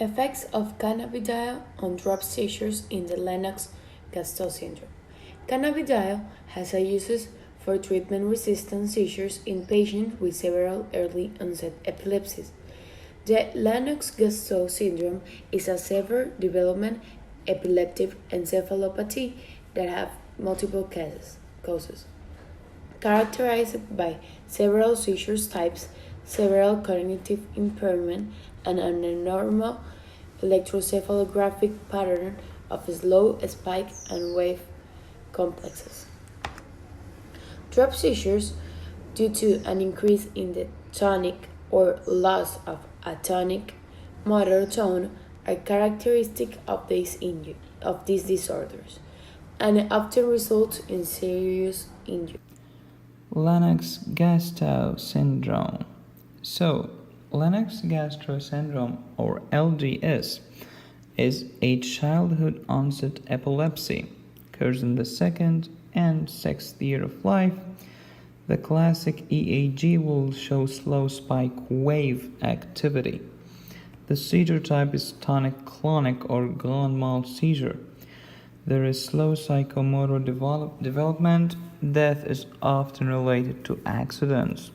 Effects of cannabidiol on drop seizures in the Lennox Gastaut Syndrome. Cannabidiol has a uses for treatment-resistant seizures in patients with several early onset epilepsies. The Lennox Gastaut Syndrome is a severe development epileptic encephalopathy that have multiple causes, characterized by several seizure types, several cognitive impairment, and an abnormal electroencephalographic pattern of slow spike and wave complexes. Drop seizures, due to an increase in the tonic or loss of a tonic motor tone, are characteristic of these disorders and often result in serious injury. Lennox Gastaut Syndrome. So, Lennox Gastaut Syndrome, or LGS, is a childhood onset epilepsy, occurs in the second and sixth year of life. The classic EAG will show slow spike wave activity. The seizure type is tonic-clonic or grand mal seizure. There is slow psychomotor development. Death is often related to accidents.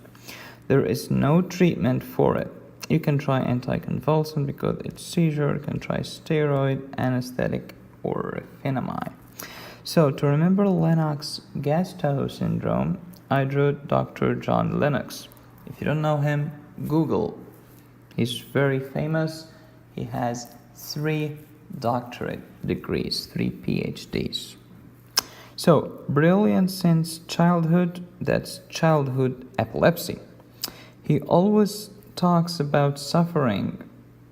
There is no treatment for it. You can try anticonvulsant because it's seizure. You can try steroid, anesthetic, or phenamide. So to remember Lennox Gastaut syndrome, I drew Dr. John Lennox. If you don't know him, Google. He's very famous. He has 3 doctorate degrees, 3 PhDs. So, brilliant since childhood, that's childhood epilepsy. He always talks about suffering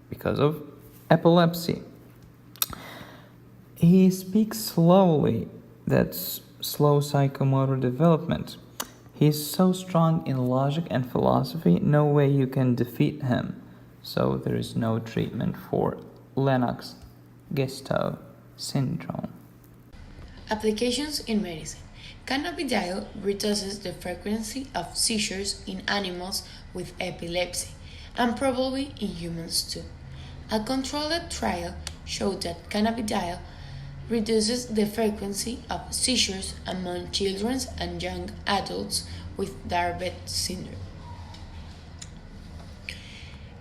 because of epilepsy. He speaks slowly, that's slow psychomotor development. He's so strong in logic and philosophy, no way you can defeat him. So there is no treatment for Lennox Gastaut syndrome. Applications in medicine. Cannabidiol reduces the frequency of seizures in animals with epilepsy, and probably in humans too. A controlled trial showed that cannabidiol reduces the frequency of seizures among children and young adults with Dravet syndrome.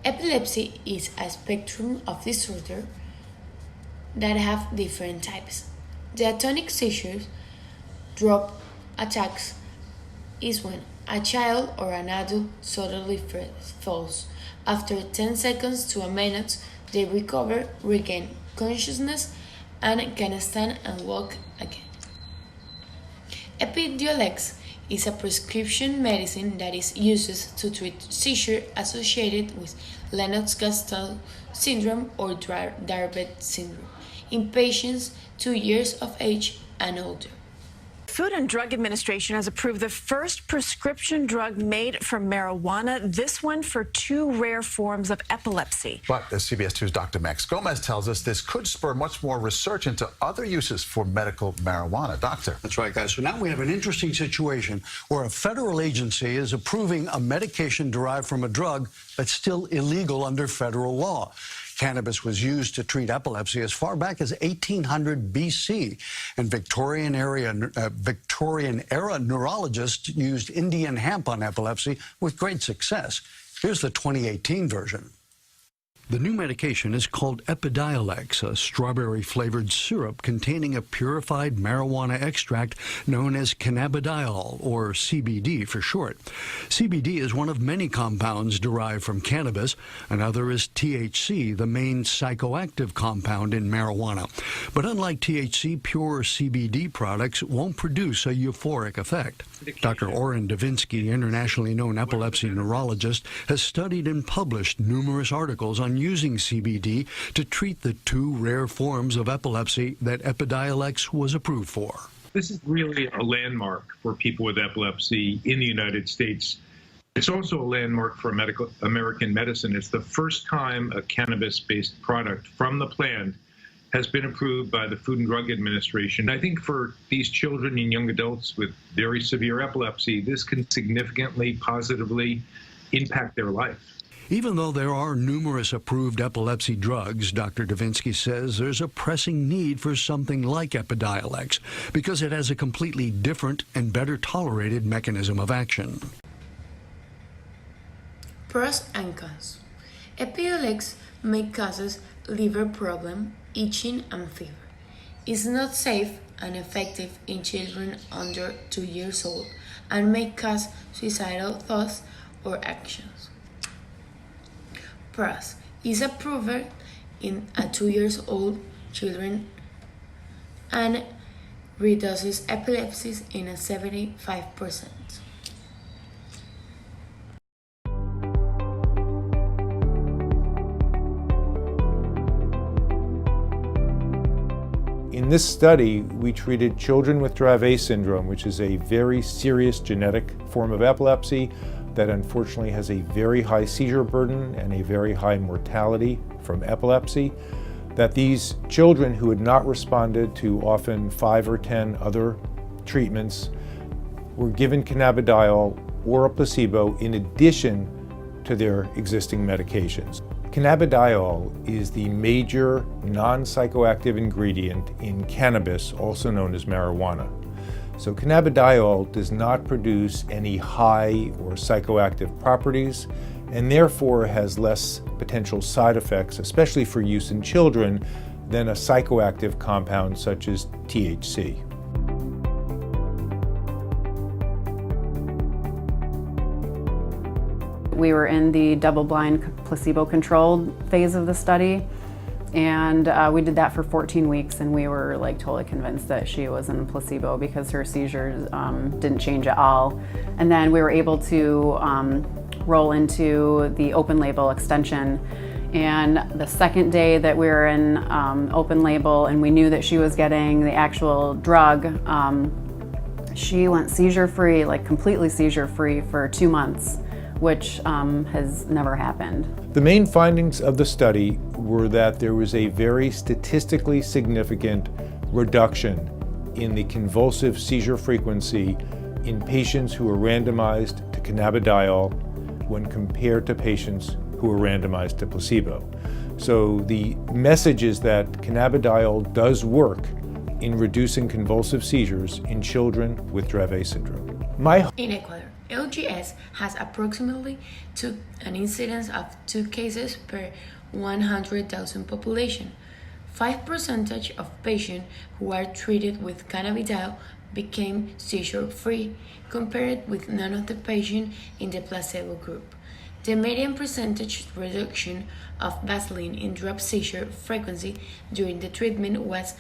Epilepsy is a spectrum of disorder that have different types. The atonic seizures, drop attacks, is when a child or an adult suddenly falls. After 10 seconds to a minute, they recover, regain consciousness, and can stand and walk again. Epidiolex is a prescription medicine that is used to treat seizures associated with Lennox Gastaut syndrome or Dravet syndrome in patients 2 years of age and older. Food and Drug Administration has approved the first prescription drug made from marijuana, this one for 2 rare forms of epilepsy. But as CBS 2's Dr. Max Gomez tells us, this could spur much more research into other uses for medical marijuana. Doctor. That's right, guys. So now we have an interesting situation where a federal agency is approving a medication derived from a drug that's still illegal under federal law. Cannabis was used to treat epilepsy as far back as 1800 BC, and Victorian-era neurologists used Indian hemp on epilepsy with great success. Here's the 2018 version. The new medication is called Epidiolex, a strawberry-flavored syrup containing a purified marijuana extract known as cannabidiol, or CBD for short. CBD is one of many compounds derived from cannabis. Another is THC, the main psychoactive compound in marijuana. But unlike THC, pure CBD products won't produce a euphoric effect. Dr. Oren Davinsky, internationally known epilepsy neurologist, has studied and published numerous articles on using CBD to treat the 2 rare forms of epilepsy that Epidiolex was approved for. This is really a landmark for people with epilepsy in the United States. It's also a landmark for American medicine. It's the first time a cannabis-based product from the plant has been approved by the Food and Drug Administration. I think for these children and young adults with very severe epilepsy, this can significantly, positively impact their life. Even though there are numerous approved epilepsy drugs, Dr. Davinsky says there's a pressing need for something like Epidiolex because it has a completely different and better tolerated mechanism of action. Pros and cons. Epidiolex may cause liver problem, itching, and fever. Is not safe and effective in children under 2 years old and may cause suicidal thoughts or actions. Pros. Is approved in a 2 years old children and reduces epilepsy in a 75%. In this study, we treated children with Dravet syndrome, which is a very serious genetic form of epilepsy that unfortunately has a very high seizure burden and a very high mortality from epilepsy, that these children who had not responded to often 5 or 10 other treatments were given cannabidiol or a placebo in addition to their existing medications. Cannabidiol is the major non-psychoactive ingredient in cannabis, also known as marijuana. So cannabidiol does not produce any high or psychoactive properties and therefore has less potential side effects, especially for use in children, than a psychoactive compound such as THC. We were in the double-blind placebo-controlled phase of the study, and we did that for 14 weeks, and we were like totally convinced that she was in placebo because her seizures didn't change at all. And then we were able to roll into the open label extension. And the second day that we were in open label and we knew that she was getting the actual drug, she went seizure-free, like completely seizure-free for 2 months, which has never happened. The main findings of the study were that there was a very statistically significant reduction in the convulsive seizure frequency in patients who were randomized to cannabidiol when compared to patients who were randomized to placebo. So the message is that cannabidiol does work in reducing convulsive seizures in children with Dravet syndrome. In Ecuador, LGS has approximately an incidence of 2 cases per 100,000 population. 5% of patients who are treated with cannabidiol became seizure-free, compared with none of the patients in the placebo group. The median percentage reduction of baseline in drop seizure frequency during the treatment was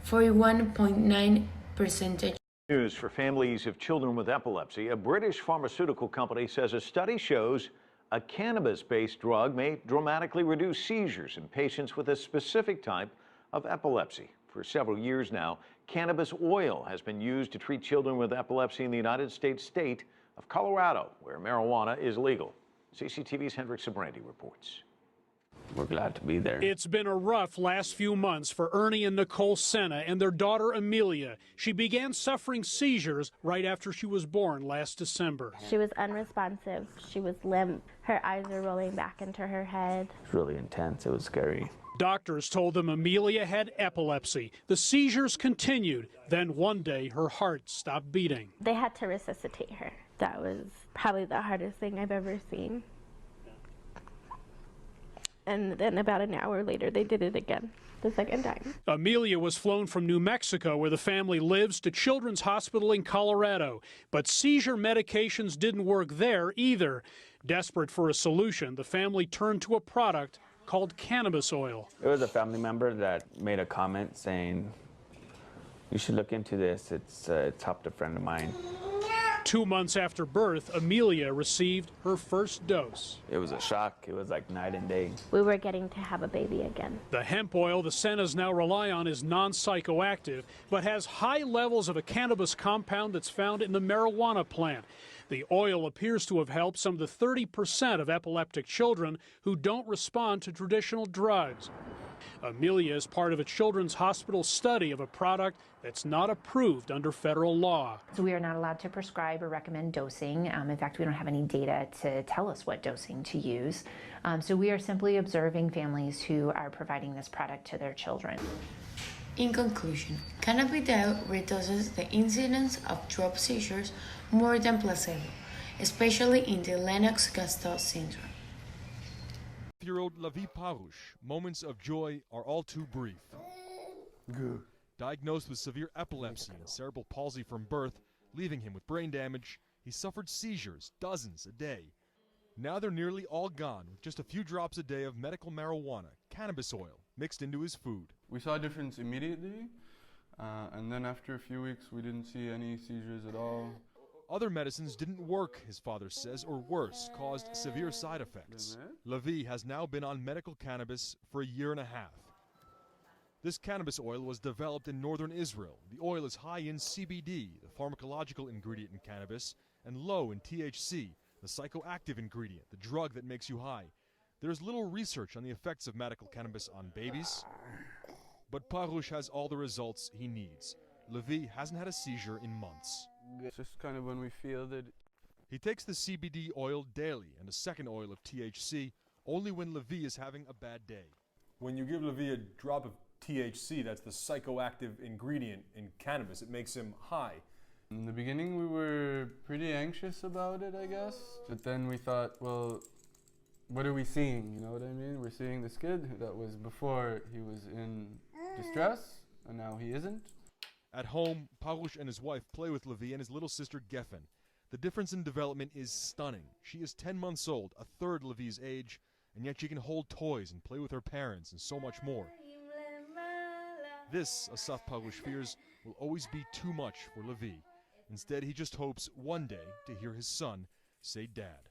41.9%. News for families of children with epilepsy. A British pharmaceutical company says a study shows a cannabis-based drug may dramatically reduce seizures in patients with a specific type of epilepsy. For several years now, cannabis oil has been used to treat children with epilepsy in the United States state of Colorado, where marijuana is legal. CCTV's Hendrik Sabrandi reports. We're glad to be there. It's been a rough last few months for Ernie and Nicole Senna and their daughter Amelia. She began suffering seizures right after she was born last December. She was unresponsive. She was limp. Her eyes were rolling back into her head. It was really intense. It was scary. Doctors told them Amelia had epilepsy. The seizures continued. Then one day her heart stopped beating. They had to resuscitate her. That was probably the hardest thing I've ever seen. And then about an hour later, they did it again, the second time. Amelia was flown from New Mexico, where the family lives, to Children's Hospital in Colorado. But seizure medications didn't work there either. Desperate for a solution, the family turned to a product called cannabis oil. It was a family member that made a comment saying, "You should look into this. It's helped a friend of mine." 2 months after birth, Amelia received her first dose. It was a shock. It was like night and day. We were getting to have a baby again. The hemp oil the Sennas now rely on is non-psychoactive, but has high levels of a cannabis compound that's found in the marijuana plant. The oil appears to have helped some of the 30% of epileptic children who don't respond to traditional drugs. Amelia is part of a children's hospital study of a product that's not approved under federal law. So we are not allowed to prescribe or recommend dosing. In fact, we don't have any data to tell us what dosing to use. So we are simply observing families who are providing this product to their children. In conclusion, cannabidiol reduces the incidence of drop seizures more than placebo, especially in the Lennox Gastaut Syndrome. 5-year-old Lavi Parush, moments of joy are all too brief. Good. Diagnosed with severe epilepsy and cerebral palsy from birth, leaving him with brain damage, he suffered seizures, dozens a day. Now they're nearly all gone, with just a few drops a day of medical marijuana, cannabis oil, mixed into his food. We saw a difference immediately, and then after a few weeks we didn't see any seizures at all. Other medicines didn't work, his father says, or worse, caused severe side effects. Lavi has now been on medical cannabis for a year and a half. This cannabis oil was developed in northern Israel. The oil is high in CBD, the pharmacological ingredient in cannabis, and low in THC, the psychoactive ingredient, the drug that makes you high. There is little research on the effects of medical cannabis on babies, but Parush has all the results he needs. Lavi hasn't had a seizure in months. It's just kind of when we feel that. He takes the CBD oil daily and a second oil of THC only when Lavi is having a bad day. When you give Lavi a drop of THC, that's the psychoactive ingredient in cannabis. It makes him high. In the beginning we were pretty anxious about it, I guess. But then we thought, well, what are we seeing? You know what I mean? We're seeing this kid that was before he was in distress, and now he isn't. At home, Parush and his wife play with Lavi and his little sister Geffen. The difference in development is stunning. She is 10 months old, a third Lavi's age, and yet she can hold toys and play with her parents and so much more. This, Asaf Parush fears, will always be too much for Lavi. Instead, he just hopes one day to hear his son say dad.